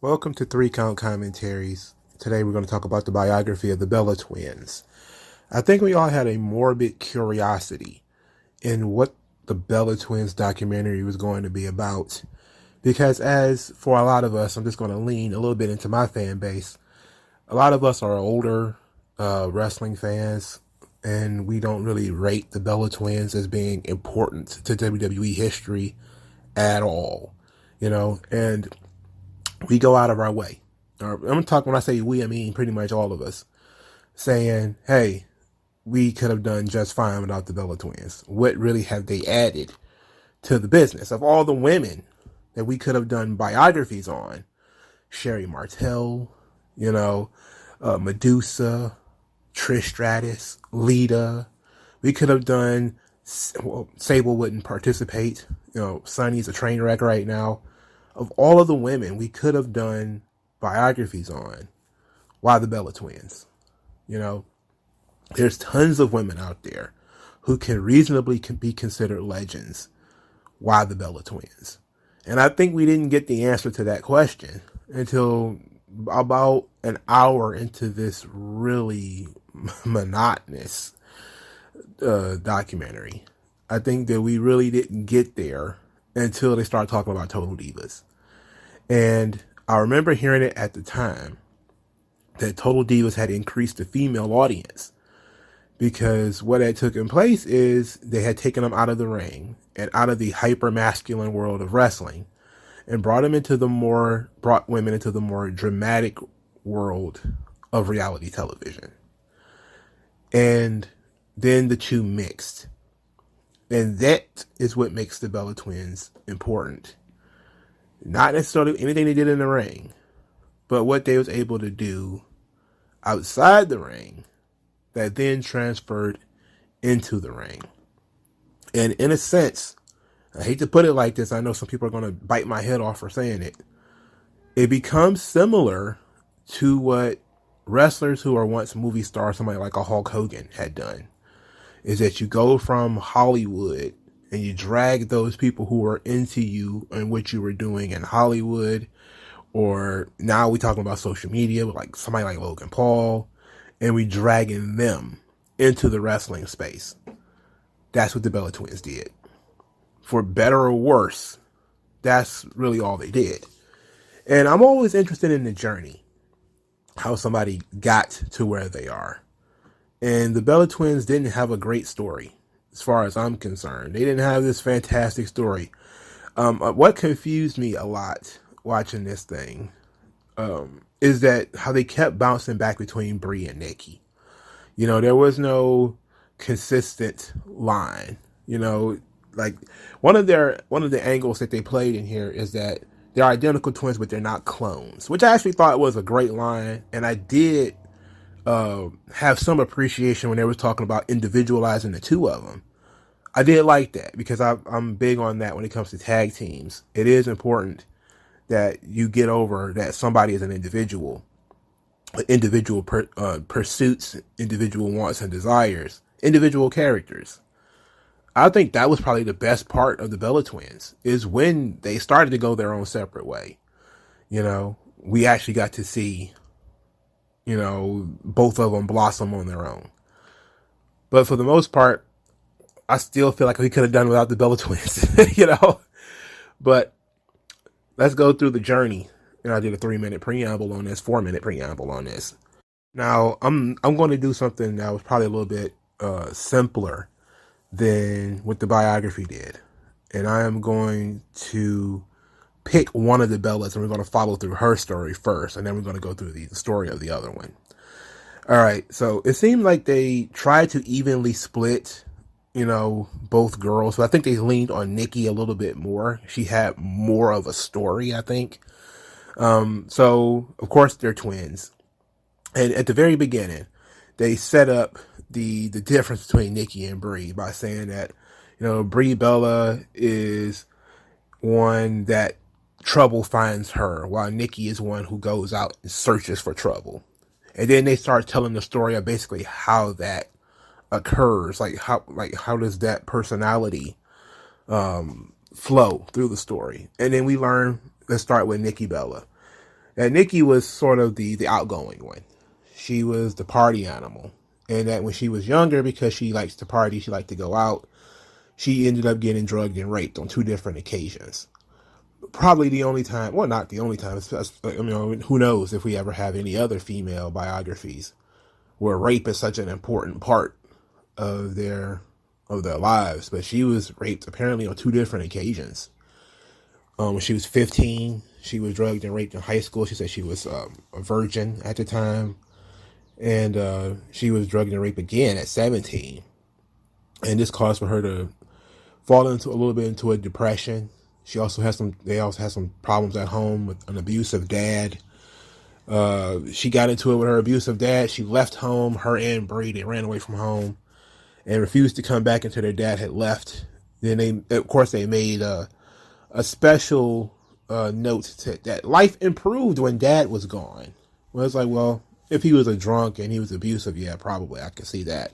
Welcome to Three Count Commentaries. Today we're going to talk about the biography of the Bella twins. I think we all had a morbid curiosity in what the Bella twins documentary was going to be about. Because as for a lot of us, I'm just going to lean a little bit into my fan base. A lot of us are older wrestling fans, and we don't really rate the Bella twins as being important to WWE history at all. And we go out of our way. I'm talking, when I say we, I mean pretty much all of us, saying, hey, we could have done just fine without the Bella twins. What really have they added to the business? Of all the women that we could have done biographies on, Sherry Martel, Medusa, Trish Stratus, Lita. We could have done, well, Sable wouldn't participate. Sonny's a train wreck right now. Of all of the women we could have done biographies on, why the Bella twins? There's tons of women out there who can reasonably be considered legends. Why the Bella twins? And I think we didn't get the answer to that question until about an hour into this really monotonous documentary. I think that we really didn't get there until they started talking about Total Divas. And I remember hearing it at the time that Total Divas had increased the female audience, because what had taken place is they had taken them out of the ring and out of the hyper masculine world of wrestling and brought women into the more dramatic world of reality television. And then the two mixed. And that is what makes the Bella twins important. Not necessarily anything they did in the ring, but what they was able to do outside the ring that then transferred into the ring. And in a sense, I hate to put it like this, I know some people are going to bite my head off for saying it. It becomes similar to what wrestlers who are once movie stars, somebody like a Hulk Hogan, had done. Is that you go from Hollywood and you drag those people who are into you and what you were doing in Hollywood, or now we're talking about social media with like somebody like Logan Paul, and we dragging them into the wrestling space. That's what the Bella twins did. For better or worse, that's really all they did. And I'm always interested in the journey, how somebody got to where they are. And the Bella twins didn't have a great story, as far as I'm concerned. They didn't have this fantastic story. What confused me a lot watching this thing is that how they kept bouncing back between Brie and Nikki. There was no consistent line. Like one of the angles that they played in here is that they're identical twins, but they're not clones, which I actually thought was a great line. And I did have some appreciation when they were talking about individualizing the two of them. I did like that, because I'm big on that when it comes to tag teams. It is important that you get over that somebody is an individual pursuits, individual wants and desires, individual characters. I think that was probably the best part of the Bella twins, is when they started to go their own separate way. We actually got to see both of them blossom on their own. But for the most part, I still feel like we could have done without the Bella twins, But let's go through the journey. And I did a 4-minute preamble on this. Now, I'm going to do something that was probably a little bit simpler than what the biography did. And I am going to pick one of the Bellas, and we're going to follow through her story first, and then we're going to go through the story of the other one. All right, so it seemed like they tried to evenly split, both girls. So I think they leaned on Nikki a little bit more. She had more of a story, I think. So, of course, they're twins. And at the very beginning, they set up the difference between Nikki and Brie by saying that, Brie Bella is one that trouble finds her, while Nikki is one who goes out and searches for trouble. And then they start telling the story of basically how that occurs, how does that personality flow through the story. And then we learn, let's start with Nikki Bella. that Nikki was sort of the outgoing one. She was the party animal. And that when she was younger, because she likes to party, she liked to go out, she ended up getting drugged and raped on 2 different occasions. Probably the only time, well, not the only time, I mean, who knows if we ever have any other female biographies where rape is such an important part of their lives. But she was raped apparently on 2 different occasions. When she was 15, she was drugged and raped in high school. She said she was a virgin at the time. And she was drugged and raped again at 17. And this caused for her to fall into a little bit into a depression. They also had some problems at home with an abusive dad. She got into it with her abusive dad. She left home, her and Brie, they ran away from home and refused to come back until their dad had left. Then they made a special note that life improved when dad was gone. Well, it's like, well, if he was a drunk and he was abusive, yeah, probably I could see that.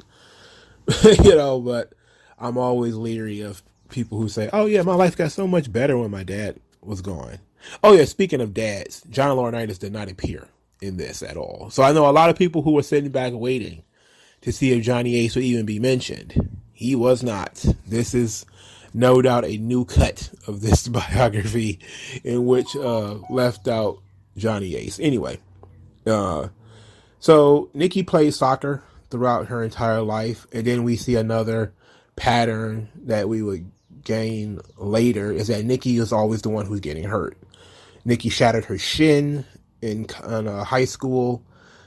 But I'm always leery of people who say, oh yeah, my life got so much better when my dad was gone. Oh yeah, speaking of dads, John Laurinaitis did not appear in this at all. So I know a lot of people who were sitting back waiting to see if Johnny Ace would even be mentioned. He was not. This is no doubt a new cut of this biography in which left out Johnny Ace. Anyway, so Nikki played soccer throughout her entire life, and then we see another pattern that we would gain later is that Nikki is always the one who's getting hurt. Nikki shattered her shin in high school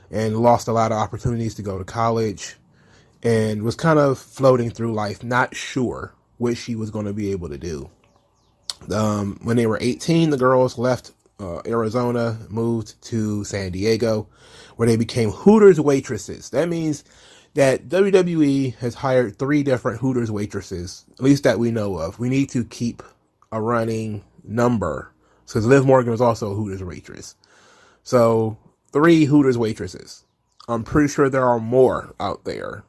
and lost a lot of opportunities to go to college and was kind of floating through life, not sure what she was going to be able to do. When they were 18, the girls left Arizona, moved to San Diego, where they became Hooters waitresses. That means that WWE has hired 3 different Hooters waitresses, at least that we know of. We need to keep a running number, because Liv Morgan was also a Hooters waitress. So 3 Hooters waitresses. I'm pretty sure there are more out there.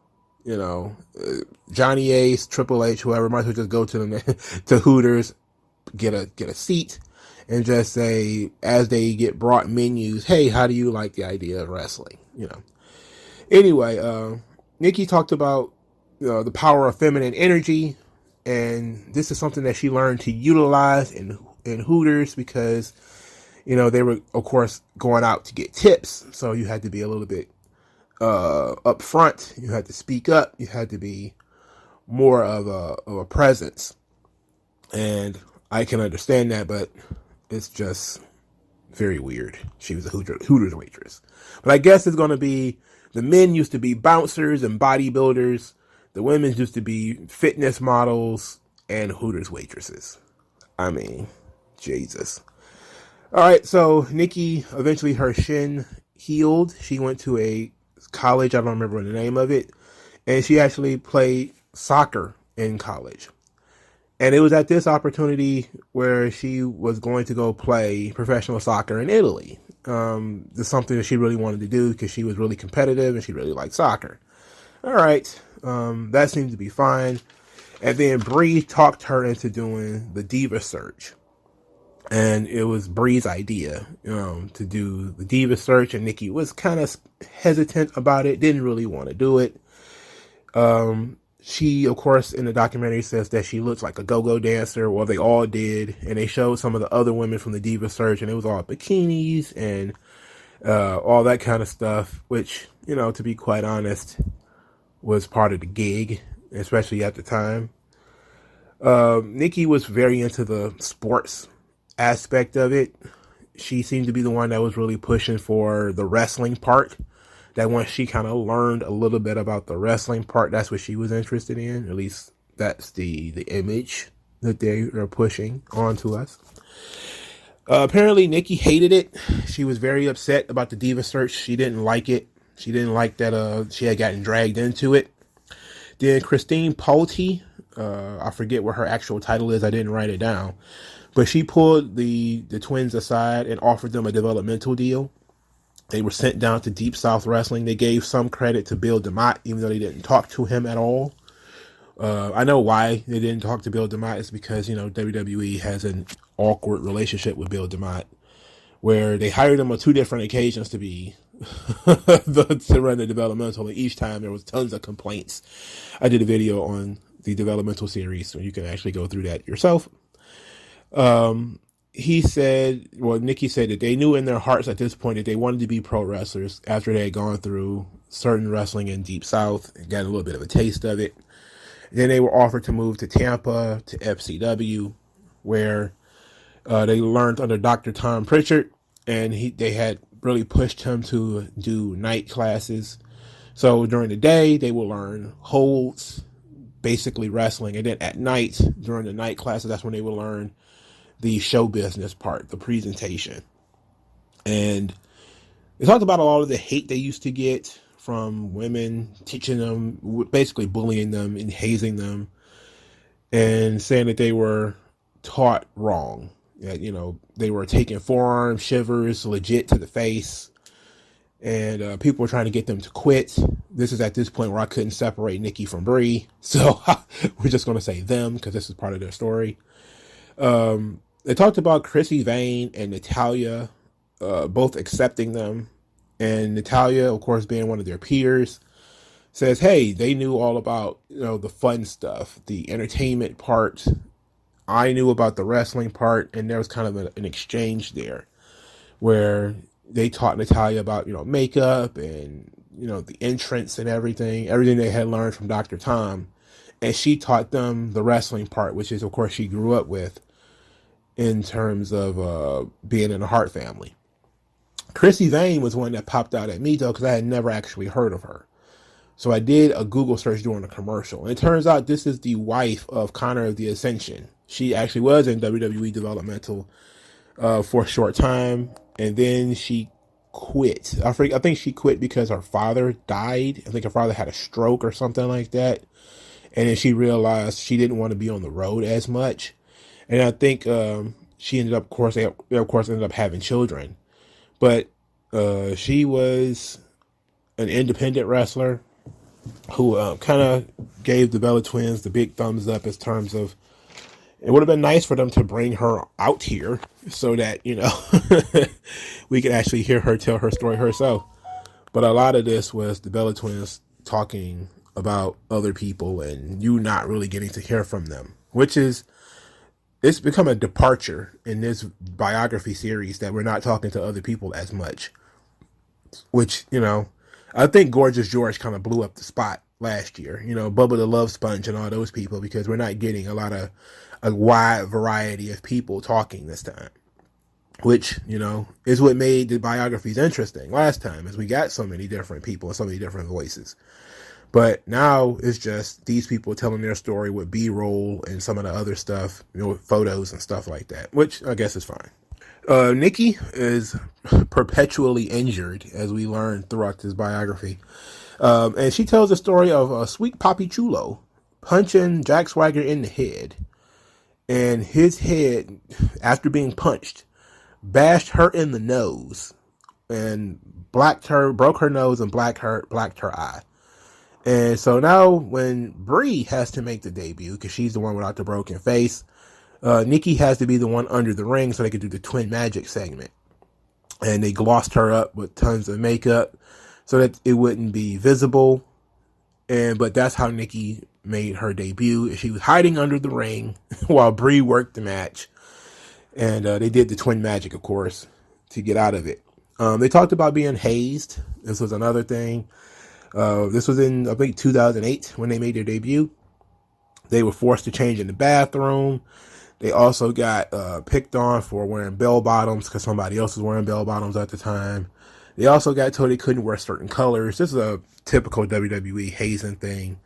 Johnny Ace, Triple H, whoever, might as well just go to them to Hooters, get a seat, and just say, as they get brought menus, hey, how do you like the idea of wrestling? Anyway, Nikki talked about the power of feminine energy, and this is something that she learned to utilize in Hooters because, they were, of course, going out to get tips, so you had to be a little bit up front. You had to speak up. You had to be more of a presence, and I can understand that, but it's just very weird. She was a Hooters waitress. But I guess it's going to be, the men used to be bouncers and bodybuilders. The women used to be fitness models and Hooters waitresses. I mean, Jesus. All right, so Nikki, eventually her shin healed. She went to a college, I don't remember the name of it, and she actually played soccer in college. And it was at this opportunity where she was going to go play professional soccer in Italy. This is something that she really wanted to do because she was really competitive and she really liked soccer. All right, that seemed to be fine. And then Brie talked her into doing the Divas search. And it was Brie's idea, to do the Divas search. And Nikki was kind of hesitant about it, didn't really want to do it. She, of course, in the documentary says that she looks like a go-go dancer. Well, they all did. And they showed some of the other women from the Diva Search, and it was all bikinis and all that kind of stuff, which, to be quite honest, was part of the gig, especially at the time. Nikki was very into the sports aspect of it. She seemed to be the one that was really pushing for the wrestling part. That once she kind of learned a little bit about the wrestling part, that's what she was interested in. At least that's the image that they are pushing onto us. Apparently, Nikki hated it. She was very upset about the Diva search. She didn't like it. She didn't like that she had gotten dragged into it. Then Christine Pulte, I forget what her actual title is. I didn't write it down. But she pulled the twins aside and offered them a developmental deal. They were sent down to Deep South Wrestling. They gave some credit to Bill DeMott, even though they didn't talk to him at all. I know why they didn't talk to Bill DeMott. It's because, WWE has an awkward relationship with Bill DeMott. where they hired him on 2 different occasions to be to run the developmental, and each time there was tons of complaints. I did a video on the developmental series, so you can actually go through that yourself. He said, well, Nikki said that they knew in their hearts at this point that they wanted to be pro wrestlers after they had gone through certain wrestling in Deep South and got a little bit of a taste of it. Then they were offered to move to Tampa, to FCW, where they learned under Dr. Tom Pritchard, and they had really pushed him to do night classes. So during the day, they will learn holds, basically wrestling, and then at night, during the night classes, that's when they will learn the show business part, the presentation. And they talked about a lot of the hate they used to get from women, teaching them, basically bullying them and hazing them, and saying that they were taught wrong. That, they were taking forearm shivers legit to the face, and people were trying to get them to quit. This is at this point where I couldn't separate Nikki from Brie, so we're just going to say them because this is part of their story. They talked about Chrissy Vane and Natalia both accepting them, and Natalia, of course, being one of their peers, says, hey, they knew all about the fun stuff, the entertainment part. I knew about the wrestling part, and there was kind of an exchange there where they taught Natalia about, makeup and, the entrance and everything they had learned from Dr. Tom. And she taught them the wrestling part, which is, of course, she grew up with in terms of being in a Hart family. Chrissy Vane was one that popped out at me, though, because I had never actually heard of her. So I did a Google search during a commercial. And it turns out this is the wife of Connor of the Ascension. She actually was in WWE developmental for a short time. And then she quit. I think she quit because her father died. I think her father had a stroke or something like that. And then she realized she didn't want to be on the road as much. And I think she ended up, of course, ended up having children. But she was an independent wrestler who kind of gave the Bella Twins the big thumbs up in terms of it would have been nice for them to bring her out here so that, we could actually hear her tell her story herself. But a lot of this was the Bella Twins talking about other people and you not really getting to hear from them, which is, it's become a departure in this biography series that we're not talking to other people as much, which, I think Gorgeous George kind of blew up the spot last year, Bubba the Love Sponge and all those people, because we're not getting a wide variety of people talking this time, which, is what made the biographies interesting last time, is we got so many different people and so many different voices. But now it's just these people telling their story with B-roll and some of the other stuff, with photos and stuff like that, which I guess is fine. Nikki is perpetually injured, as we learn throughout this biography. And she tells the story of Sweet Papi Chulo punching Jack Swagger in the head. And his head, after being punched, bashed her in the nose and broke her nose and blacked her eye. And so now when Brie has to make the debut, because she's the one without the broken face, Nikki has to be the one under the ring so they could do the Twin Magic segment. And they glossed her up with tons of makeup so that it wouldn't be visible. But that's how Nikki made her debut. She was hiding under the ring while Brie worked the match. And they did the Twin Magic, of course, to get out of it. They talked about being hazed. This was another thing. This was in, I think, 2008 when they made their debut. They were forced to change in the bathroom. They also got picked on for wearing bell bottoms because somebody else was wearing bell bottoms at the time. They also got told they couldn't wear certain colors. This is a typical WWE hazing thing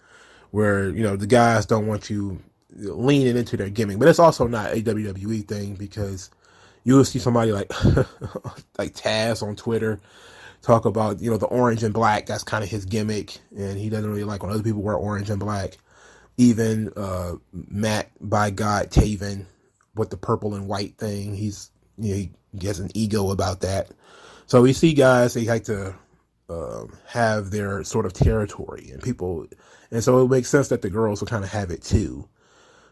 where, the guys don't want you leaning into their gimmick. But it's also not a WWE thing because you will see somebody like like Taz on Twitter talk about, the orange and black. That's kind of his gimmick. And he doesn't really like when other people wear orange and black. Even Matt, by God, Taven with the purple and white thing. He's, he has an ego about that. So we see guys, they like to have their sort of territory and people. And so it makes sense that the girls will kind of have it too.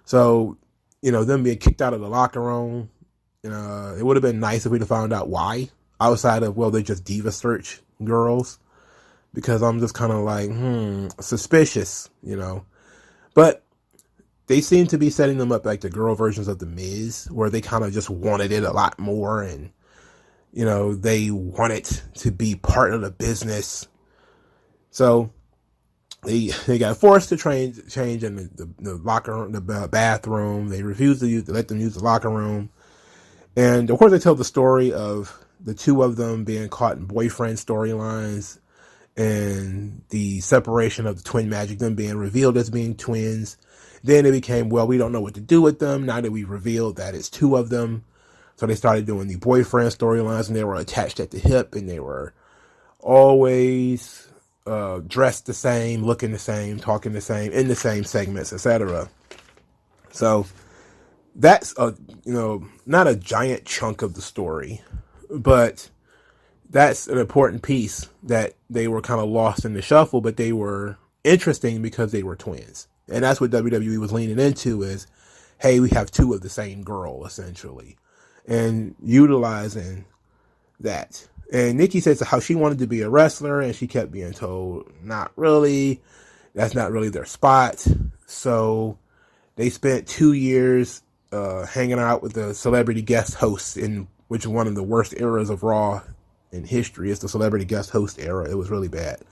So, them being kicked out of the locker room It would have been nice if we'd have found out why, outside of, well, they're just diva search girls, because I'm just kind of like, suspicious, But they seem to be setting them up like the girl versions of The Miz, where they kind of just wanted it a lot more, and, they wanted to be part of the business. So they got forced to change in the locker room, the bathroom. They refused to let them use the locker room. And of course, they tell the story of the two of them being caught in boyfriend storylines, and the separation of the twin magic, them being revealed as being twins. Then it became, well, we don't know what to do with them now that we revealed that it's two of them. So they started doing the boyfriend storylines, and they were attached at the hip, and they were always dressed the same, looking the same, talking the same, in the same segments, etc. So that's not a giant chunk of the story, but that's an important piece that they were kind of lost in the shuffle, but they were interesting because they were twins. And that's what WWE was leaning into is, hey, we have two of the same girl, essentially, and utilizing that. And Nikki says how she wanted to be a wrestler, and she kept being told, not really, that's not really their spot. So they spent 2 years hanging out with the celebrity guest hosts, in which one of the worst eras of Raw in history is the celebrity guest host era. It was really bad.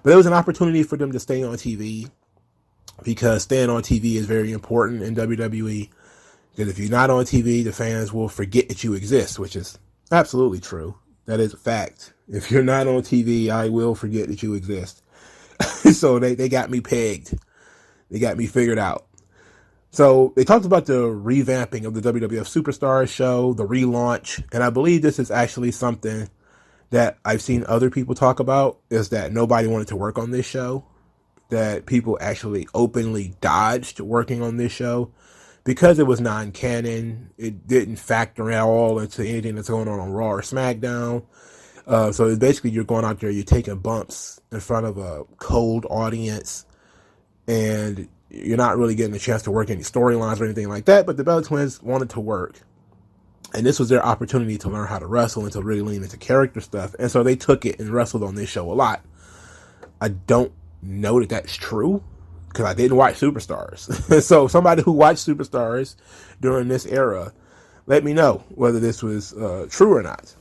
But it was an opportunity for them to stay on TV, because staying on TV is very important in WWE. Because if you're not on TV, the fans will forget that you exist, which is absolutely true. That is a fact. If you're not on TV, I will forget that you exist. So they got me pegged. They got me figured out. So they talked about the revamping of the WWF Superstars show, the relaunch. And I believe this is actually something that I've seen other people talk about, is that nobody wanted to work on this show. That people actually openly dodged working on this show because it was non-canon. It didn't factor at all into anything that's going on Raw or SmackDown. So it's basically, you're going out there, you're taking bumps in front of a cold audience, and you're not really getting a chance to work any storylines or anything like that. But the Bella Twins wanted to work, and this was their opportunity to learn how to wrestle and to really lean into character stuff. And so they took it and wrestled on this show a lot. I don't know that that's true, because I didn't watch Superstars. So somebody who watched Superstars during this era, let me know whether this was true or not.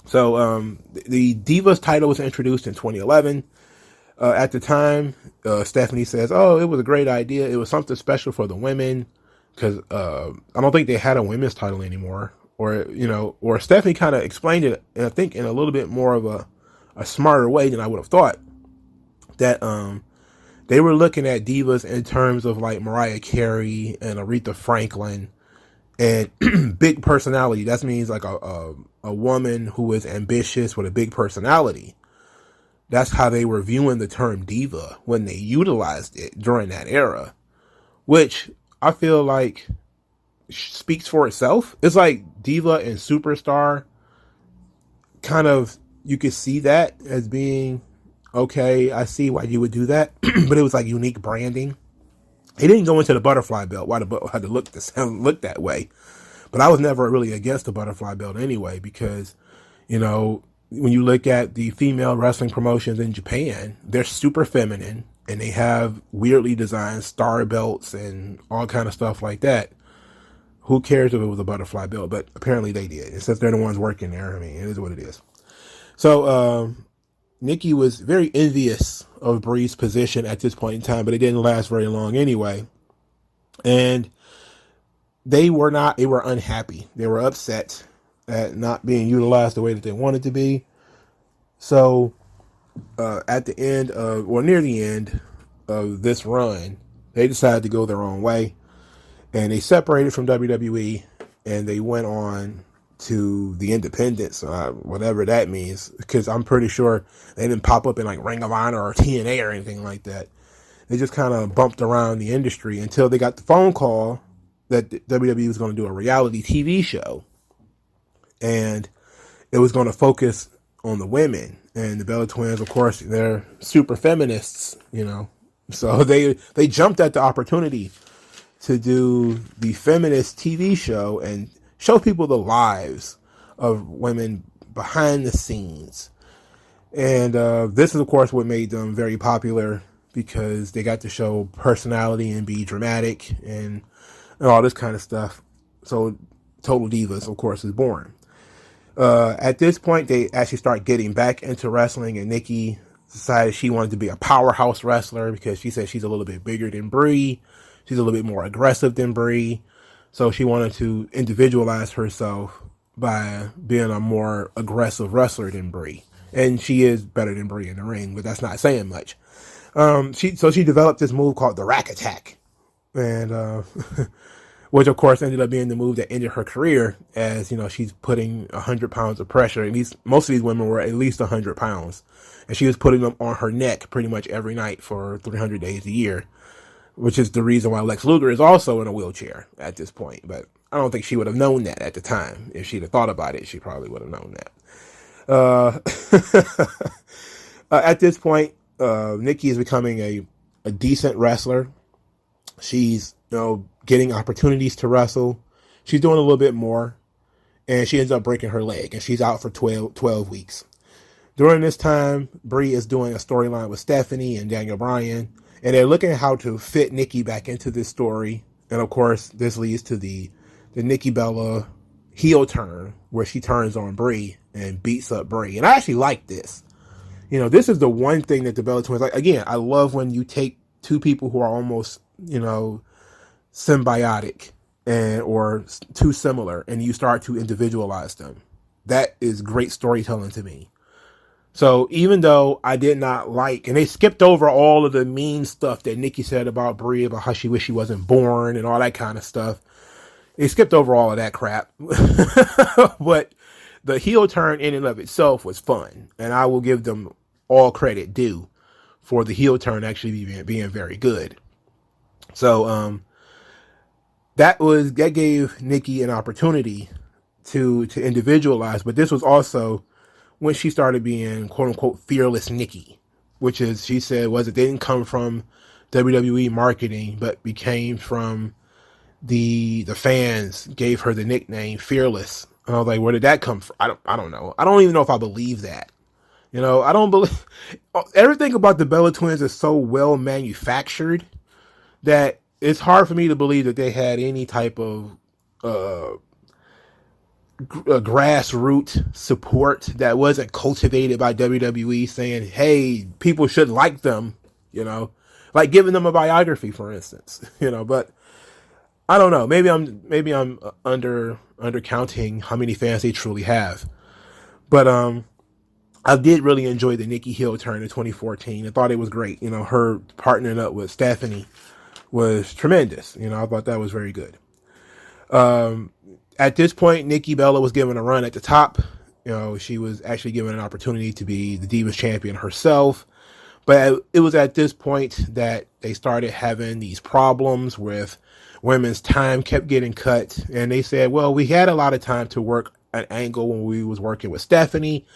So the Divas title was introduced in 2011. At the time, Stephanie says, oh, it was a great idea. It was something special for the women, because I don't think they had a women's title anymore. Or Stephanie kind of explained it, and I think in a little bit more of a smarter way than I would have thought. That they were looking at divas in terms of like Mariah Carey and Aretha Franklin, and big personality. That means like a woman who is ambitious with a big personality. That's how they were viewing the term diva when they utilized it during that era, which I feel like speaks for itself. It's like diva and superstar, kind of, you could see that as being, okay, I see why you would do that. But it was like unique branding. He didn't go into the butterfly belt, why the belt had to look that way. But I was never really against the butterfly belt anyway, because, when you look at the female wrestling promotions in Japan, they're super feminine, and they have weirdly designed star belts and all kind of stuff like that. Who cares if it was a butterfly belt? But apparently they did. And since they're the ones working there, I mean, it is what it is. So, Nikki was very envious of Brie's position at this point in time, but it didn't last very long anyway. And they were unhappy. They were upset at not being utilized the way that they wanted to be. So, at the end of, or near the end of this run, they decided to go their own way, and they separated from WWE, and they went on to the independents, whatever that means, because I'm pretty sure they didn't pop up in like Ring of Honor or TNA or anything like that. They just kind of bumped around the industry until they got the phone call that WWE was going to do a reality TV show, and it was going to focus on the women. And the Bella Twins, of course, they're super feminists, so they jumped at the opportunity to do the feminist TV show and show people the lives of women behind the scenes. And this is, of course, what made them very popular, because they got to show personality and be dramatic and all this kind of stuff. So Total Divas, of course, is born. At this point, they actually start getting back into wrestling, and Nikki decided she wanted to be a powerhouse wrestler because she said she's a little bit bigger than Brie. She's a little bit more aggressive than Brie. So she wanted to individualize herself by being a more aggressive wrestler than Brie. And she is better than Brie in the ring, but that's not saying much. She developed this move called the Rack Attack, and which of course ended up being the move that ended her career, as she's putting 100 pounds of pressure. And most of these women were at least 100 pounds, and she was putting them on her neck pretty much every night for 300 days a year, which is the reason why Lex Luger is also in a wheelchair at this point. But I don't think she would have known that at the time. If she'd have thought about it, she probably would have known that. At this point, Nikki is becoming a decent wrestler. She's, getting opportunities to wrestle. She's doing a little bit more, and she ends up breaking her leg, and she's out for 12 weeks. During this time, Brie is doing a storyline with Stephanie and Daniel Bryan, and they're looking at how to fit Nikki back into this story. And of course, this leads to the Nikki Bella heel turn, where she turns on Brie and beats up Brie. And I actually like this. This is the one thing that the Bella Twins, like, again, I love when you take two people who are almost, symbiotic or too similar, and you start to individualize them. That is great storytelling to me. So even though I did not like, and they skipped over all of the mean stuff that Nikki said about Brie, about how she wished she wasn't born and all that kind of stuff. They skipped over all of that crap. But the heel turn in and of itself was fun, and I will give them all credit due for the heel turn actually being very good. So that gave Nikki an opportunity to individualize, but this was also when she started being quote unquote fearless Nikki, which is, she said, it didn't come from WWE marketing, but became from the fans gave her the nickname Fearless. And I was like, where did that come from? I don't know. I don't even know if I believe that. I don't believe everything about the Bella Twins is so well manufactured that it's hard for me to believe that they had any type of grassroots support that wasn't cultivated by WWE, saying, hey, people should like them, like giving them a biography, for instance, but I don't know. Maybe I'm undercounting how many fans they truly have. But I did really enjoy the Nikki heel turn in 2014. I thought it was great. Her partnering up with Stephanie was tremendous. I thought that was very good. At this point, Nikki Bella was given a run at the top. She was actually given an opportunity to be the Divas champion herself. But it was at this point that they started having these problems with women's time kept getting cut. And they said, well, we had a lot of time to work an angle when we was working with Stephanie.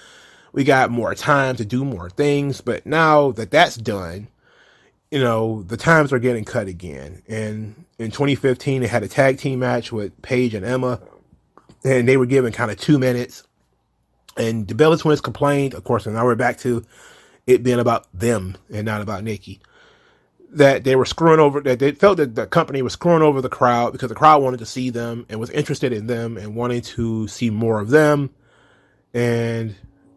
We got more time to do more things. But now that that's done, the times are getting cut again. And in 2015, they had a tag team match with Paige and Emma, and they were given kind of 2 minutes. And the Bella Twins complained, of course, and now we're back to it being about them and not about Nikki, that they were screwing over, that they felt that the company was screwing over the crowd because the crowd wanted to see them and was interested in them and wanting to see more of them. And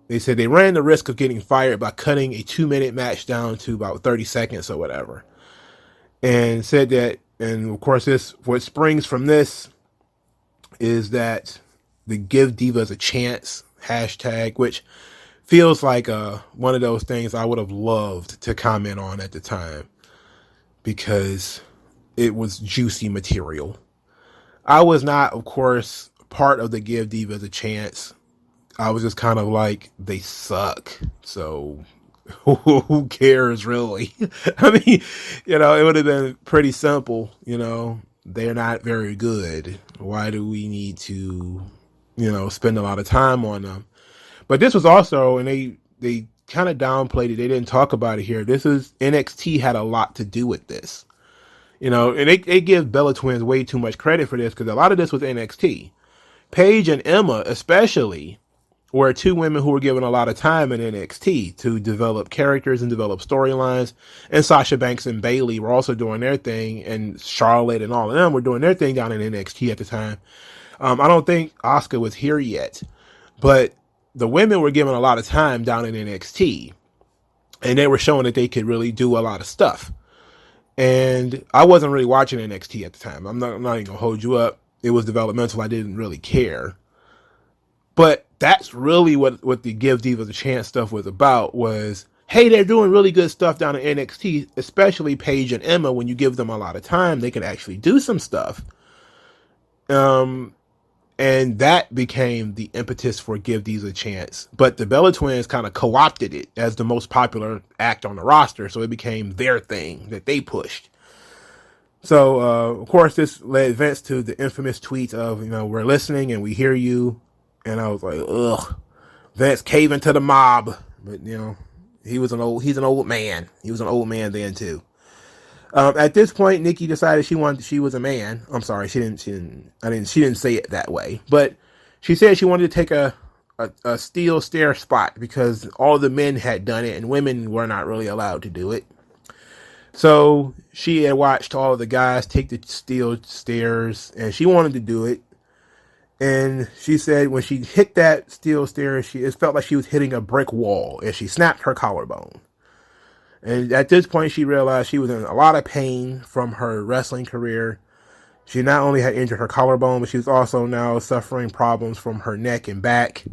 they said they ran the risk of getting fired by cutting a 2-minute match down to about 30 seconds or whatever. And said that, and of course, what springs from this is that the Give Divas a Chance hashtag, which feels like one of those things I would have loved to comment on at the time because it was juicy material. I was not, of course, part of the Give Divas a Chance. I was just kind of like, they suck. So who cares really? I mean, it would have been pretty simple. They're not very good. Why do we need to, spend a lot of time on them? But this was also, and they kind of downplayed it. They didn't talk about it here. NXT had a lot to do with this. And they give Bella Twins way too much credit for this because a lot of this was NXT. Paige and Emma, especially, were two women who were given a lot of time in NXT to develop characters and develop storylines. And Sasha Banks and Bayley were also doing their thing, and Charlotte and all of them were doing their thing down in NXT at the time. I don't think Asuka was here yet, but the women were given a lot of time down in NXT, and they were showing that they could really do a lot of stuff. And I wasn't really watching NXT at the time. I'm not even gonna hold you up. It was developmental. I didn't really care. But that's really what the Give Divas a Chance stuff was about, was, hey, they're doing really good stuff down in NXT, especially Paige and Emma. When you give them a lot of time, they can actually do some stuff. And that became the impetus for Give Divas a Chance. But the Bella Twins kind of co-opted it as the most popular act on the roster, so it became their thing that they pushed. So, of course, this led Vince to the infamous tweet of, we're listening and we hear you. And I was like, ugh, Vince caving to the mob. But, he's an old man. He was an old man then too. At this point, Nikki decided she was a man. I'm sorry, she didn't say it that way, but she said she wanted to take a steel stair spot because all the men had done it and women were not really allowed to do it. So she had watched all of the guys take the steel stairs and she wanted to do it. And she said when she hit that steel stair, it felt like she was hitting a brick wall and she snapped her collarbone. And at this point, she realized she was in a lot of pain from her wrestling career. She not only had injured her collarbone, but she was also now suffering problems from her neck and back,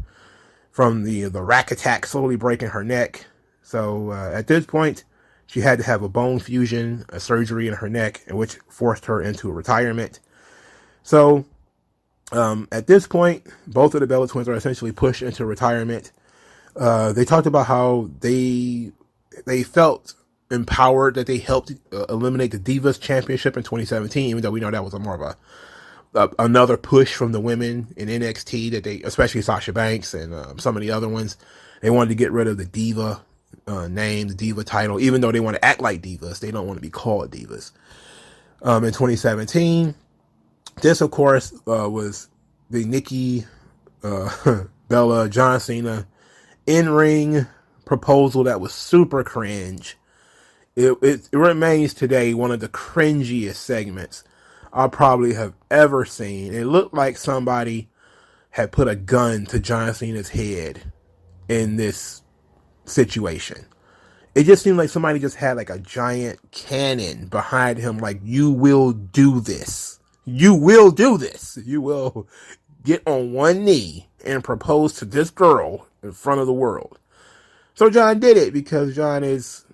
from the rack attack slowly breaking her neck. So at this point, she had to have a bone fusion, a surgery in her neck, which forced her into a retirement. So at this point, both of the Bella Twins are essentially pushed into retirement. They talked about how they felt empowered, that they helped eliminate the Divas Championship in 2017, even though we know that was more of another push from the women in NXT, that they, especially Sasha Banks and some of the other ones, they wanted to get rid of the Diva name, the Diva title, even though they want to act like Divas. They don't want to be called Divas. In 2017, this, of course, was the Nikki, Bella, John Cena in-ring proposal that was super cringe. It remains today one of the cringiest segments I probably have ever seen. It looked like somebody had put a gun to John Cena's head in this situation. It just seemed like somebody just had like a giant cannon behind him, like, you will do this. You will do this. You will get on one knee and propose to this girl in front of the world. So John did it because John is,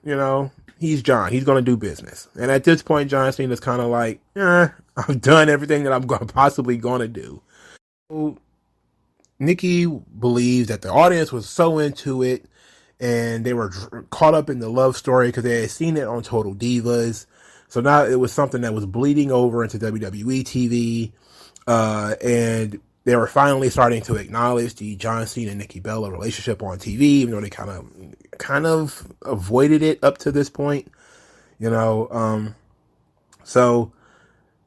he's John. He's going to do business. And at this point, John Cena's kind of like, I've done everything that I'm possibly going to do. So Nikki believed that the audience was so into it and they were caught up in the love story because they had seen it on Total Divas. So now it was something that was bleeding over into WWE TV. And they were finally starting to acknowledge the John Cena and Nikki Bella relationship on TV, even though they kind of avoided it up to this point, So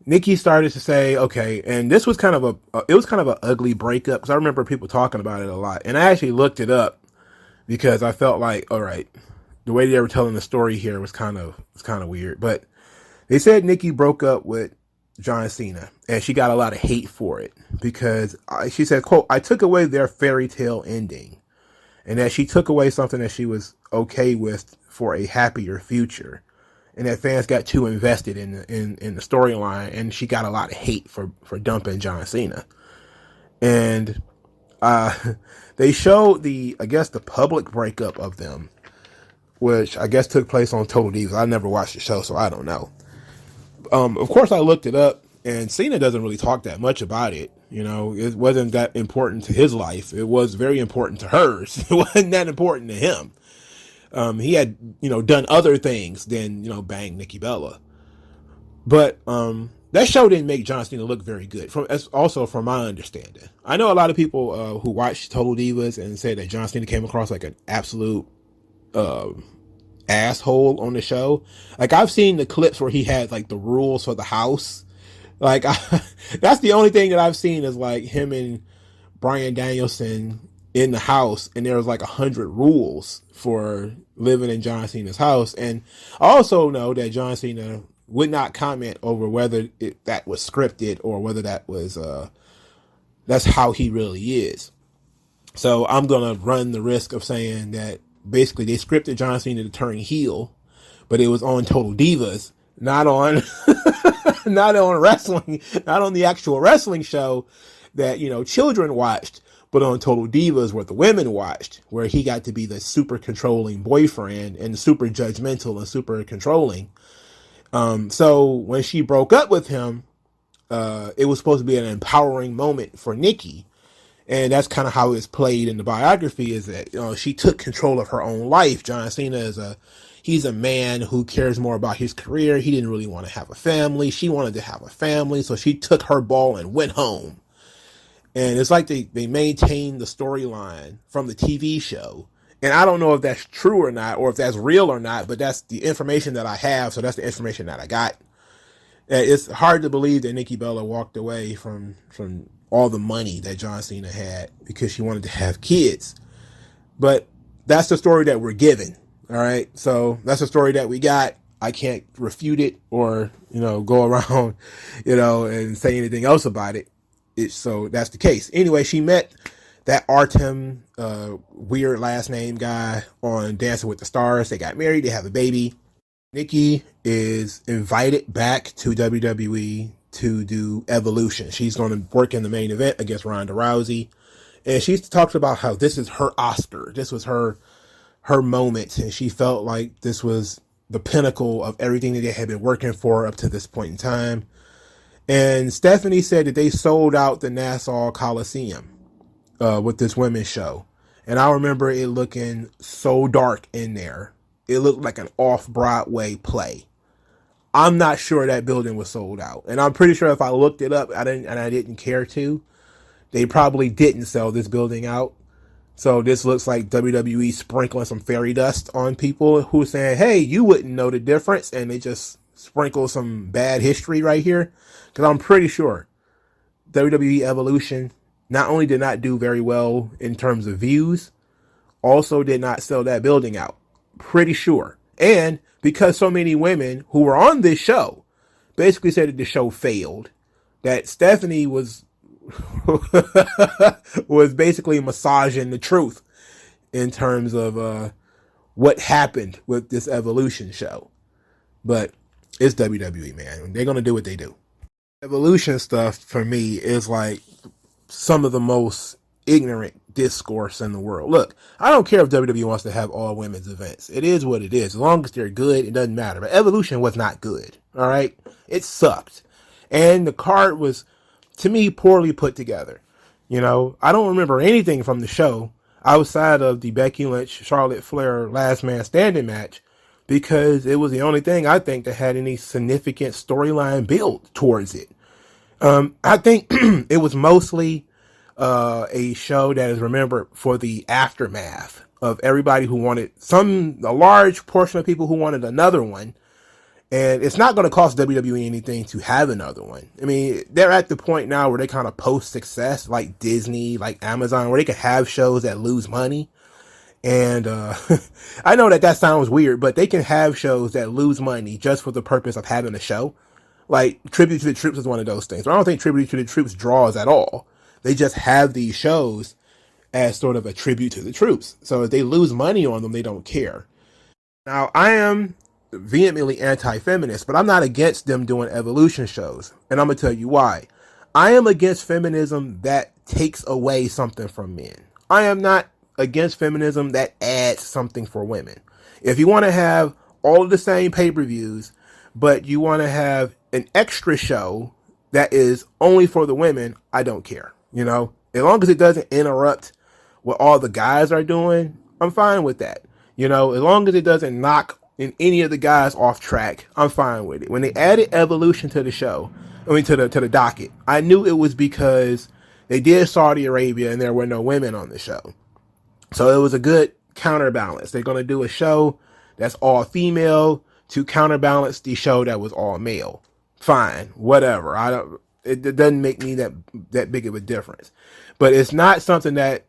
Nikki started to say, okay, and this was kind of an ugly breakup because I remember people talking about it a lot, and I actually looked it up because I felt like, all right, the way they were telling the story here was kind of weird, but they said Nikki broke up with John Cena, and she got a lot of hate for it because she said, quote, I took away their fairy tale ending, and that she took away something that she was okay with for a happier future, and that fans got too invested in the storyline, and she got a lot of hate for dumping John Cena. And they showed the public breakup of them, which I guess took place on Total Divas. I never watched the show, so I don't know. Of course, I looked it up, and Cena doesn't really talk that much about it. It wasn't that important to his life. It was very important to hers. It wasn't that important to him. He had, done other things than, bang Nikki Bella. But that show didn't make John Cena look very good. From my understanding, I know a lot of people who watch Total Divas and say that John Cena came across like an absolute asshole on the show. Like, I've seen the clips where he had like the rules for the house Like, that's the only thing that I've seen is like him and Bryan Danielson in the house, and there was like 100 rules for living in John Cena's house. And I also know that John Cena would not comment over whether that was scripted or whether that was that's how he really is. So I'm gonna run the risk of saying that basically they scripted John Cena to turn heel, but it was on Total Divas, not on not on wrestling, not on the actual wrestling show that, you know, children watched, but on Total Divas where the women watched, where he got to be the super controlling boyfriend and super judgmental and super controlling. So when she broke up with him, it was supposed to be an empowering moment for Nikki. And that's kind of how it's played in the biography, is that, you know, she took control of her own life. John Cena he's a man who cares more about his career. He didn't really want to have a family. She wanted to have a family. So she took her ball and went home. And it's like they maintained the storyline from the TV show. And I don't know if that's true or not, or if that's real or not, but that's the information that I have. So that's the information that I got. It's hard to believe that Nikki Bella walked away from all the money that John Cena had because she wanted to have kids. But that's the story that we're given. All right. So that's the story that we got. I can't refute it or, you know, go around, you know, and say anything else about it. So that's the case. Anyway, she met that Artem, weird last name guy on Dancing with the Stars. They got married. They have a baby. Nikki is invited back to WWE to do Evolution. She's going to work in the main event against Ronda Rousey. And she talks about how this is her Oscar. This was her moment. And she felt like this was the pinnacle of everything that they had been working for up to this point in time. And Stephanie said that they sold out the Nassau Coliseum with this women's show. And I remember it looking so dark in there. It looked like an off-Broadway play. I'm not sure that building was sold out. And I'm pretty sure if I looked it up, I didn't care to, they probably didn't sell this building out. So this looks like WWE sprinkling some fairy dust on people who are saying, hey, you wouldn't know the difference. And they just sprinkle some bad history right here. Because I'm pretty sure WWE Evolution not only did not do very well in terms of views, also did not sell that building out. Pretty sure. And because so many women who were on this show basically said that the show failed, that Stephanie was was basically massaging the truth in terms of what happened with this Evolution show. But it's WWE, man. They're going to do what they do. Evolution stuff for me is like some of the most ignorant discourse in the world. Look, I don't care if WWE wants to have all women's events. It is what it is. As long as they're good, it doesn't matter. But Evolution was not good. All right? It sucked. And the card was, to me, poorly put together. You know, I don't remember anything from the show outside of the Becky Lynch, Charlotte Flair last man standing match, because it was the only thing I think that had any significant storyline built towards it. I think it was mostly a show that is remembered for the aftermath of everybody who wanted a large portion of people who wanted another one. And it's not going to cost WWE anything to have another one. I mean, they're at the point now where they kind of post success, like Disney, like Amazon, where they can have shows that lose money. And I know that sounds weird, but they can have shows that lose money just for the purpose of having a show. Like Tribute to the Troops is one of those things. I don't think Tribute to the Troops draws at all. They just have these shows as sort of a tribute to the troops. So if they lose money on them, they don't care. Now, I am vehemently anti-feminist, but I'm not against them doing Evolution shows. And I'm going to tell you why. I am against feminism that takes away something from men. I am not against feminism that adds something for women. If you want to have all of the same pay-per-views, but you want to have an extra show that is only for the women, I don't care. You know, as long as it doesn't interrupt what all the guys are doing, I'm fine with that. You know, as long as it doesn't knock in any of the guys off track, I'm fine with it. When they added Evolution to the show, to the docket, I knew it was because they did Saudi Arabia and there were no women on the show. So it was a good counterbalance. They're going to do a show that's all female to counterbalance the show that was all male. fine, whatever. It doesn't make me that big of a difference. But it's not something that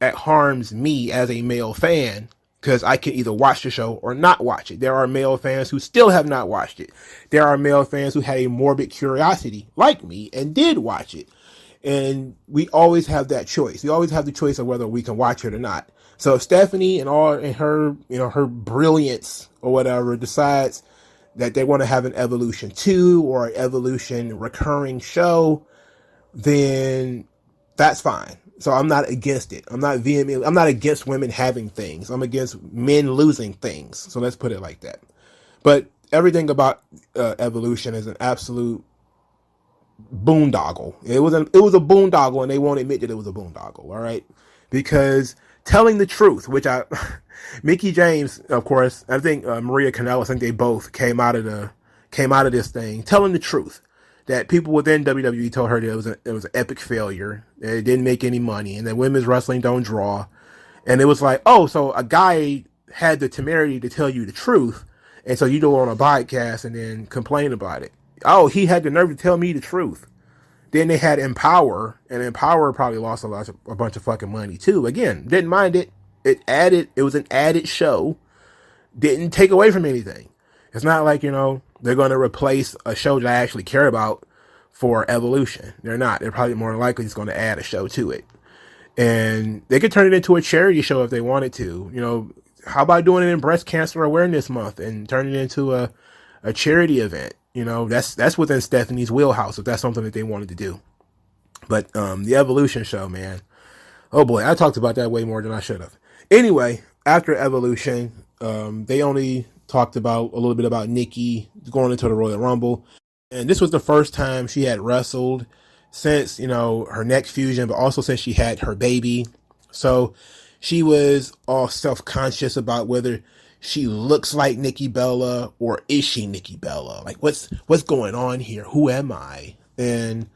harms me as a male fan, because I can either watch the show or not watch it. There are male fans who still have not watched it. There are male fans who had a morbid curiosity, like me, and did watch it. And we always have that choice. We always have the choice of whether we can watch it or not. So if Stephanie and her, her brilliance or whatever decides that they want to have an Evolution 2 or an Evolution recurring show, then that's fine. So I'm not against it. I'm not against women having things. I'm against men losing things. So let's put it like that. But everything about Evolution is an absolute boondoggle. It was a boondoggle, and they won't admit that it was a boondoggle. All right, because telling the truth, which Mickie James, of course, I think Maria Kanellis, I think they both came out of this thing telling the truth, that people within WWE told her that it was an epic failure, that it didn't make any money, and that women's wrestling don't draw. And it was like, oh, so a guy had the temerity to tell you the truth, and so you go on a podcast and then complain about it. Oh, he had the nerve to tell me the truth. Then they had Empower, and Empower probably lost a bunch of fucking money too. Again, didn't mind it. It was an added show. Didn't take away from anything. It's not like, they're going to replace a show that I actually care about for Evolution. They're not. They're probably more likely just going to add a show to it. And they could turn it into a charity show if they wanted to. How about doing it in Breast Cancer Awareness Month and turn it into a charity event? That's within Stephanie's wheelhouse if that's something that they wanted to do. But the Evolution show, man. Oh boy, I talked about that way more than I should have. Anyway, after Evolution, they only talked about a little bit about Nikki going into the Royal Rumble. And this was the first time she had wrestled since, her neck fusion, but also since she had her baby. So she was all self-conscious about whether she looks like Nikki Bella or is she Nikki Bella? Like, what's going on here? Who am I? And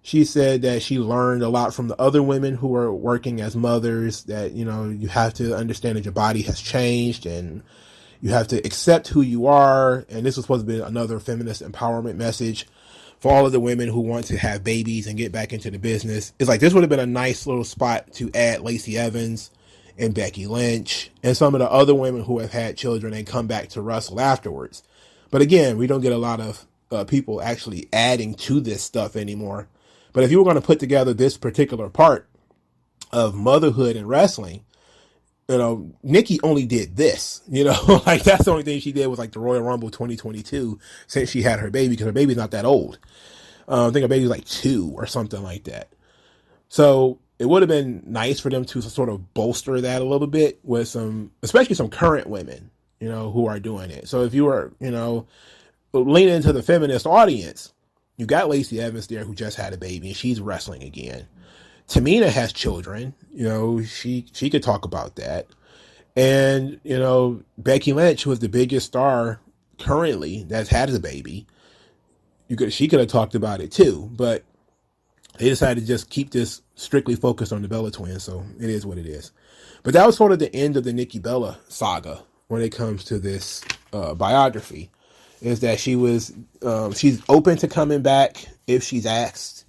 she said that she learned a lot from the other women who were working as mothers, that, you have to understand that your body has changed and you have to accept who you are. And this was supposed to be another feminist empowerment message for all of the women who want to have babies and get back into the business. It's like, this would have been a nice little spot to add Lacey Evans and Becky Lynch and some of the other women who have had children and come back to wrestle afterwards. But again, we don't get a lot of people actually adding to this stuff anymore. But if you were going to put together this particular part of motherhood and wrestling, Nikki only did this, like that's the only thing she did was like the Royal Rumble 2022 since she had her baby, because her baby's not that old. I think her baby's like 2 or something like that. So it would have been nice for them to sort of bolster that a little bit with especially some current women, who are doing it. So if you were, leaning into the feminist audience, you got Lacey Evans there who just had a baby and she's wrestling again. Tamina has children, she could talk about that. And, Becky Lynch, who is the biggest star currently that's had a baby, she could have talked about it too, but they decided to just keep this strictly focused on the Bella twins, so it is what it is. But that was sort of the end of the Nikki Bella saga when it comes to this biography, is that she's open to coming back if she's asked.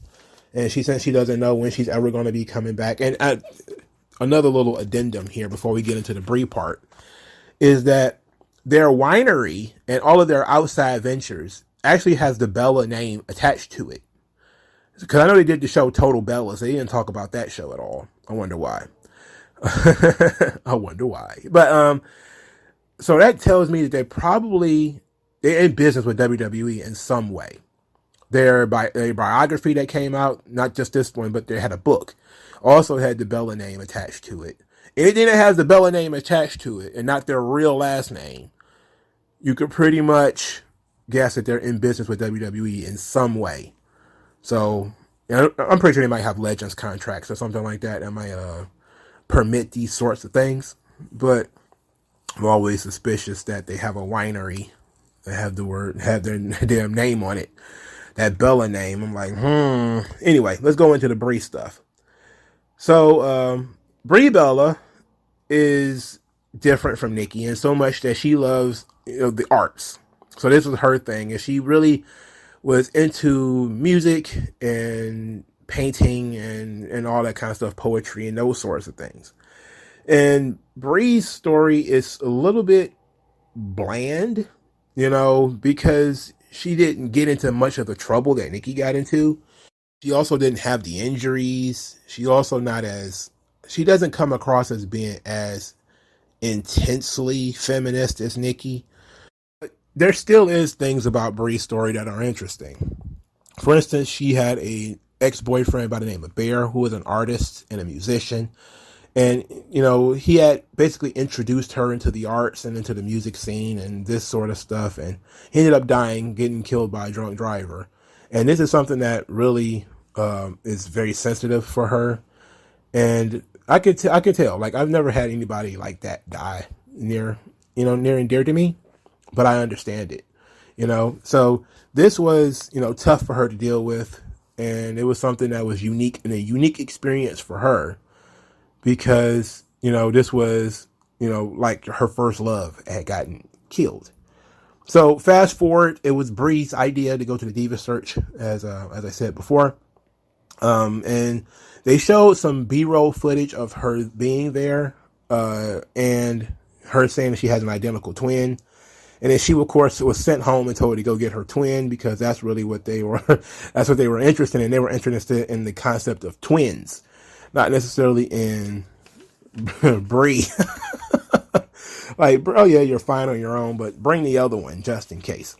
And she said she doesn't know when she's ever going to be coming back. And another little addendum here before we get into the Brie part is that their winery and all of their outside ventures actually has the Bella name attached to it. Because I know they did the show Total Bellas. They didn't talk about that show at all. I wonder why. I wonder why. But so that tells me that they're in business with WWE in some way. Their biography that came out, not just this one, but they had a book, also had the Bella name attached to it. Anything that has the Bella name attached to it and not their real last name, you could pretty much guess that they're in business with WWE in some way. So I'm pretty sure they might have Legends contracts or something like that might permit these sorts of things. But I'm always suspicious that they have a winery that have their damn name on it. That Bella name. I'm like, Anyway, let's go into the Brie stuff. So, Brie Bella is different from Nikki in so much that she loves, the arts. So this was her thing. And she really was into music and painting and all that kind of stuff, poetry and those sorts of things. And Brie's story is a little bit bland, because she didn't get into much of the trouble that Nikki got into. She also didn't have the injuries. She doesn't come across as being as intensely feminist as Nikki. But there still is things about Brie's story that are interesting. For instance, she had a ex-boyfriend by the name of Bear, who was an artist and a musician. And, he had basically introduced her into the arts and into the music scene and this sort of stuff. And he ended up dying, getting killed by a drunk driver. And this is something that really is very sensitive for her. And I could tell, like, I've never had anybody like that die near and dear to me, but I understand it, So this was, tough for her to deal with. And it was something that was unique and a unique experience for her because, this was, like her first love had gotten killed. So fast forward, it was Brie's idea to go to the Diva search, as I said before. And they showed some B-roll footage of her being there, and her saying that she has an identical twin. And then she, of course, was sent home and told to go get her twin because that's really what they were, that's what they were interested in. They were interested in the concept of twins, not necessarily in Brie. Like, oh yeah, you're fine on your own, but bring the other one just in case.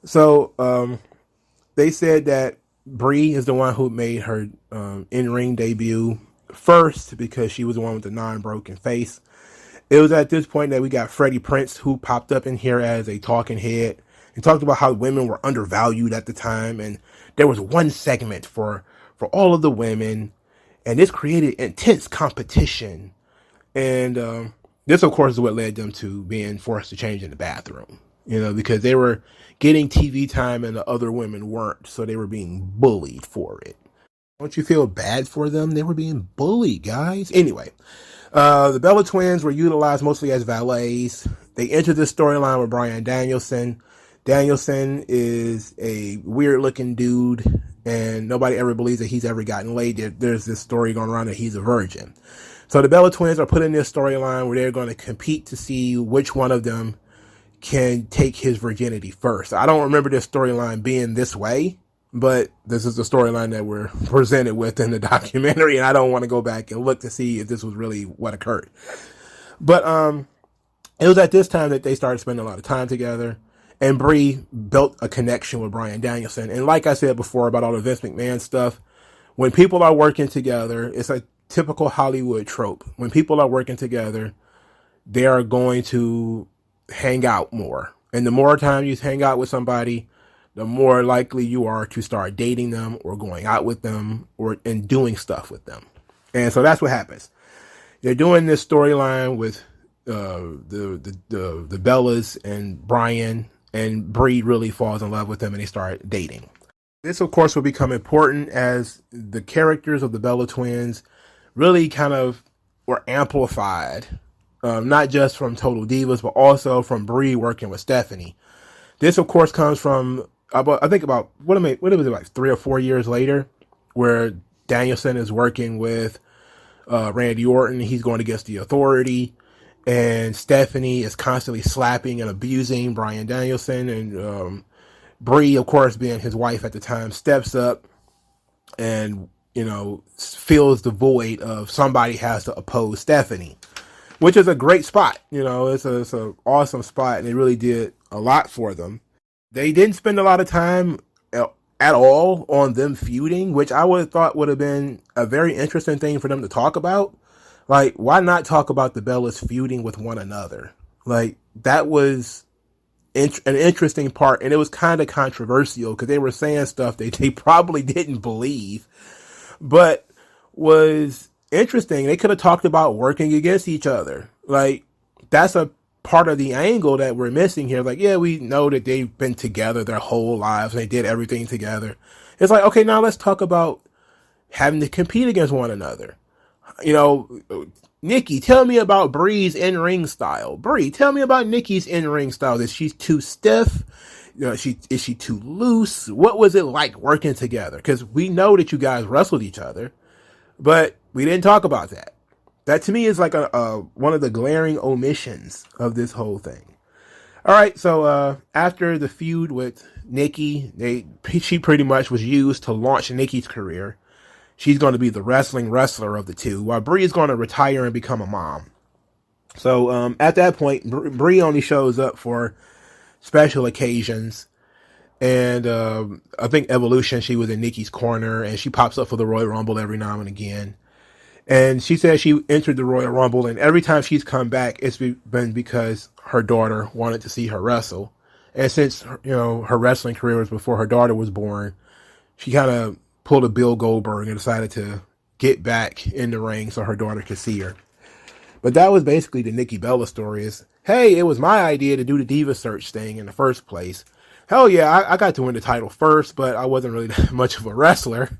So, they said that Brie is the one who made her in-ring debut first because she was the one with the non-broken face. It was at this point that we got Freddie Prinze, who popped up in here as a talking head and talked about how women were undervalued at the time. And there was one segment for all of the women, and this created intense competition. And this, of course, is what led them to being forced to change in the bathroom, because they were getting TV time and the other women weren't. So they were being bullied for it. Don't you feel bad for them? They were being bullied, guys. Anyway, the Bella twins were utilized mostly as valets. They entered this storyline with Bryan Danielson. Danielson is a weird-looking dude, and nobody ever believes that he's ever gotten laid. There's this story going around that he's a virgin. So the Bella twins are put in this storyline where they're going to compete to see which one of them can take his virginity first. I don't remember this storyline being this way, but this is the storyline that we're presented with in the documentary, and I don't want to go back and look to see if this was really what occurred. But it was at this time that they started spending a lot of time together, and Brie built a connection with Bryan Danielson. And like I said before about all the Vince McMahon stuff, when people are working together, it's a typical Hollywood trope. When people are working together, they are going to hang out more. And the more time you hang out with somebody, the more likely you are to start dating them or going out with them and doing stuff with them. And so that's what happens. They're doing this storyline with the Bellas and Bryan, and Brie really falls in love with them and they start dating. This, of course, will become important as the characters of the Bella twins really kind of were amplified, not just from Total Divas, but also from Brie working with Stephanie. This, of course, comes from, I think about, what was it, like 3 or 4 years later, where Danielson is working with Randy Orton. He's going against the Authority, and Stephanie is constantly slapping and abusing Bryan Danielson, and Brie, of course, being his wife at the time, steps up and, fills the void of somebody has to oppose Stephanie, which is a great spot. It's an awesome spot, and it really did a lot for them. They didn't spend a lot of time at all on them feuding, which I would have thought would have been a very interesting thing for them to talk about. Like, why not talk about the Bellas feuding with one another? Like, that was an interesting part, and it was kind of controversial because they were saying stuff that they probably didn't believe, but was interesting. They could have talked about working against each other. Like, that's a part of the angle that we're missing here. Like, yeah, we know that they've been together their whole lives and they did everything together. It's like, okay, now let's talk about having to compete against one another. Nikki, tell me about Brie's in-ring style. Brie, tell me about Nikki's in-ring style. Is she too stiff? Is she too loose? What was it like working together? Because we know that you guys wrestled each other, but we didn't talk about that. That to me is like a one of the glaring omissions of this whole thing. All right, so after the feud with Nikki, she pretty much was used to launch Nikki's career. She's going to be the wrestling wrestler of the two, while Brie is going to retire and become a mom. So at that point, Brie only shows up for special occasions. And I think Evolution, she was in Nikki's corner, and she pops up for the Royal Rumble every now and again. And she said she entered the Royal Rumble, and every time she's come back, it's been because her daughter wanted to see her wrestle. And since, her wrestling career was before her daughter was born, she kind of pulled a Bill Goldberg and decided to get back in the ring so her daughter could see her. But that was basically the Nikki Bella story is, hey, it was my idea to do the Diva Search thing in the first place. Hell yeah, I got to win the title first, but I wasn't really that much of a wrestler.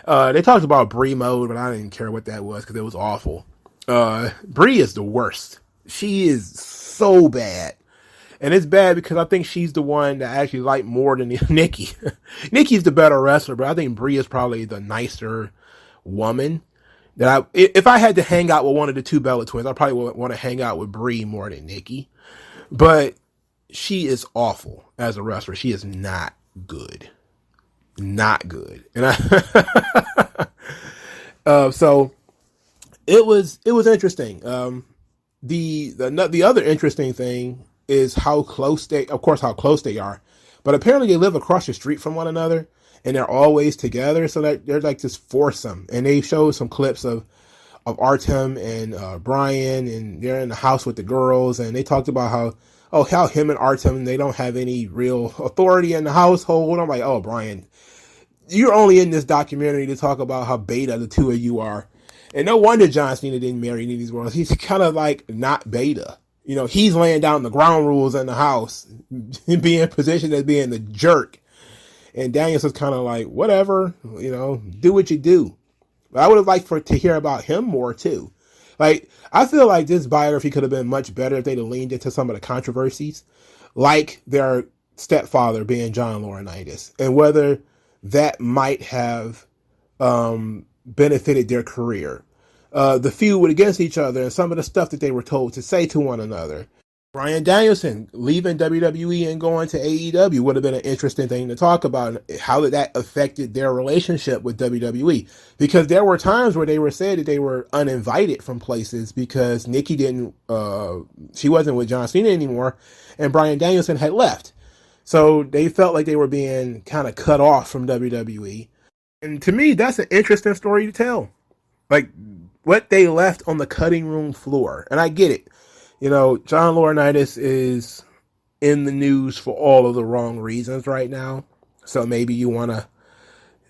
They talked about Brie mode, but I didn't care what that was because it was awful. Brie is the worst. She is so bad. And it's bad because I think she's the one that I actually like more than Nikki. Nikki's the better wrestler, but I think Brie is probably the nicer woman. If I had to hang out with one of the two Bella twins, I probably would want to hang out with Brie more than Nikki. But she is awful as a wrestler. She is not good. Not good. And so it was interesting. The other interesting thing is how close they are, but apparently they live across the street from one another and they're always together. So that they're like this foursome, and they show some clips of Artem and Brian, and they're in the house with the girls, and they talked about how him and Artem, they don't have any real authority in the household. I'm like, oh, Brian, you're only in this documentary to talk about how beta the two of you are. And no wonder John Cena didn't marry any of these girls. He's kind of like not beta. He's laying down the ground rules in the house, being positioned as being the jerk. And Danielson's kind of like, whatever, do what you do. But I would have liked to hear about him more too. Like, I feel like this biography could have been much better if they'd have leaned into some of the controversies, like their stepfather being John Laurinaitis, and whether that might have benefited their career. The feud against each other and some of the stuff that they were told to say to one another. Bryan Danielson leaving WWE and going to AEW would have been an interesting thing to talk about. How did that affected their relationship with WWE? Because there were times where they were said that they were uninvited from places because Nikki she wasn't with John Cena anymore, and Bryan Danielson had left. So they felt like they were being kind of cut off from WWE. And to me, that's an interesting story to tell. Like, what they left on the cutting room floor. And I get it. John Laurinaitis is in the news for all of the wrong reasons right now. So maybe you want to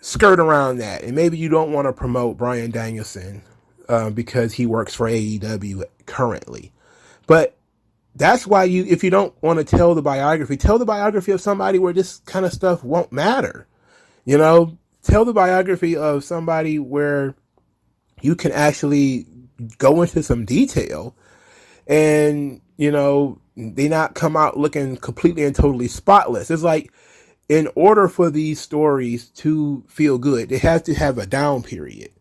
skirt around that. And maybe you don't want to promote Bryan Danielson because he works for AEW currently. But that's why if you don't want to tell the biography of somebody where this kind of stuff won't matter. Tell the biography of somebody where you can actually go into some detail and, they not come out looking completely and totally spotless. It's like, in order for these stories to feel good, they have to have a down period.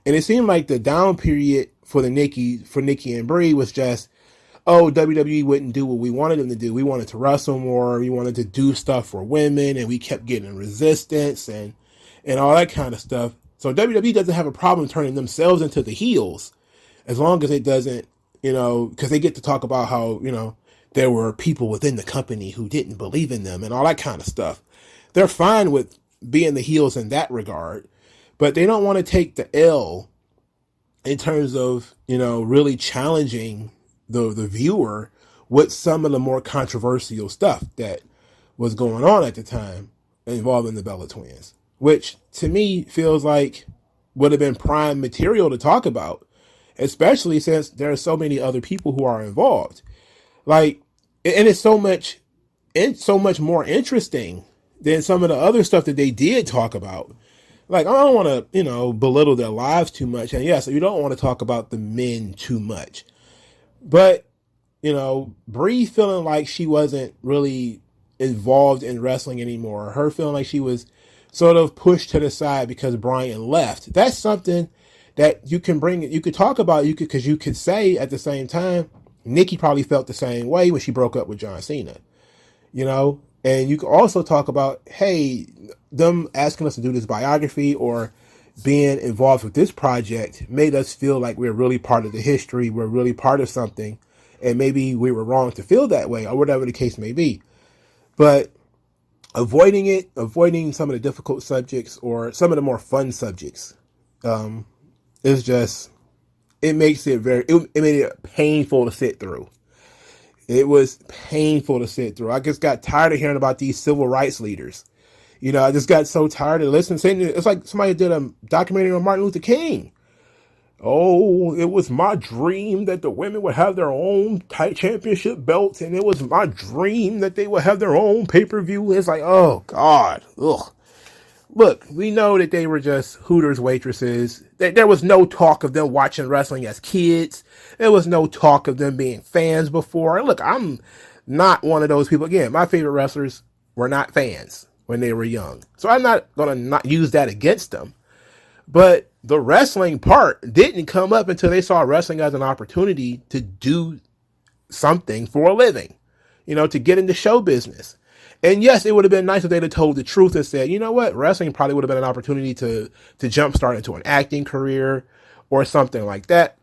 And it seemed like the down period for Nikki and Brie was just, oh, WWE wouldn't do what we wanted them to do. We wanted to wrestle more. We wanted to do stuff for women, and we kept getting resistance and all that kind of stuff. So WWE doesn't have a problem turning themselves into the heels, as long as it doesn't, because they get to talk about how, there were people within the company who didn't believe in them and all that kind of stuff. They're fine with being the heels in that regard, but they don't want to take the L in terms of, really challenging the viewer with some of the more controversial stuff that was going on at the time involving the Bella Twins, which to me feels like would have been prime material to talk about, especially since there are so many other people who are involved. Like, and it's so much more interesting than some of the other stuff that they did talk about. Like, I don't want to, belittle their lives too much. And yes, you don't want to talk about the men too much. But, Brie feeling like she wasn't really involved in wrestling anymore, her feeling like she was sort of pushed to the side because Bryan left. That's something that you can bring, you could talk about, because you could say at the same time, Nikki probably felt the same way when she broke up with John Cena, you know? And you could also talk about, hey, them asking us to do this biography or being involved with this project made us feel like we're really part of the history, we're really part of something, and maybe we were wrong to feel that way, or whatever the case may be. But avoiding some of the difficult subjects or some of the more fun subjects, is just, it makes it it made it painful to sit through. It was painful to sit through. I just got tired of hearing about these civil rights leaders. You know, I just got so tired of listening. It's like somebody did a documentary on Martin Luther King. Oh, it was my dream that the women would have their own championship belts, and it was my dream that they would have their own pay-per-view. It's like, oh, God. Ugh. Look, we know that they were just Hooters waitresses. There was no talk of them watching wrestling as kids. There was no talk of them being fans before. Look, I'm not one of those people. Again, my favorite wrestlers were not fans when they were young. So I'm not going to not use that against them. But the wrestling part didn't come up until they saw wrestling as an opportunity to do something for a living, you know, to get into show business. And yes, it would have been nice if they'd have told the truth and said, you know what, wrestling probably would have been an opportunity to jumpstart into an acting career or something like that.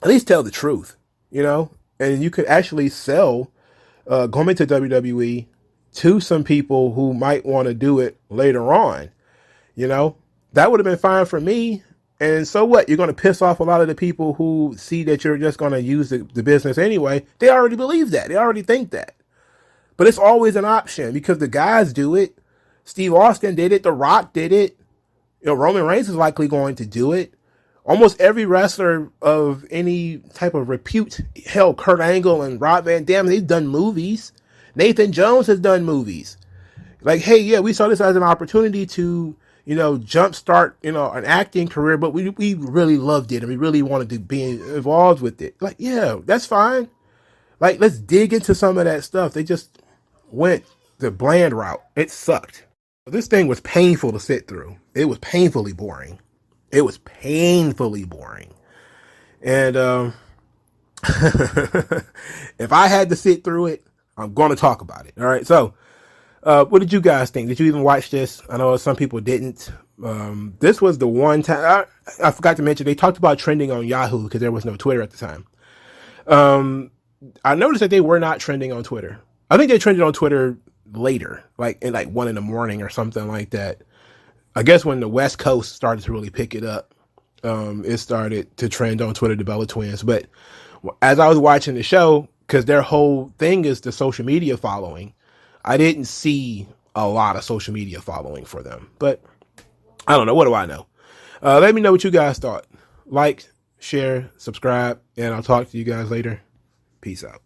At least tell the truth, you know, and you could actually sell going into WWE to some people who might want to do it later on, you know. That would have been fine for me. And so what? You're going to piss off a lot of the people who see that you're just going to use the business anyway. They already believe that. They already think that. But it's always an option because the guys do it. Steve Austin did it. The Rock did it. You know, Roman Reigns is likely going to do it. Almost every wrestler of any type of repute, hell, Kurt Angle and Rob Van Dam, they've done movies. Nathan Jones has done movies. Like, hey, yeah, we saw this as an opportunity to, you know, jumpstart, you know, an acting career, but we really loved it and we really wanted to be involved with it. Like, yeah, that's fine. Like, let's dig into some of that stuff. They just went the bland route. It sucked. This thing was painful to sit through. It was painfully boring. It was painfully boring. And if I had to sit through it, I'm going to talk about it. All right. So what did you guys think? Did you even watch this? I know some people didn't. This was the one time I forgot to mention they talked about trending on Yahoo because there was no Twitter at the time. I noticed that they were not trending on Twitter. I think they trended on Twitter later, like in like 1 a.m. or something like that. I guess when the West Coast started to really pick it up, it started to trend on Twitter, the Bella Twins. But as I was watching the show, because their whole thing is the social media following, I didn't see a lot of social media following for them. But I don't know. What do I know? Let me know what you guys thought. Like, share, subscribe, and I'll talk to you guys later. Peace out.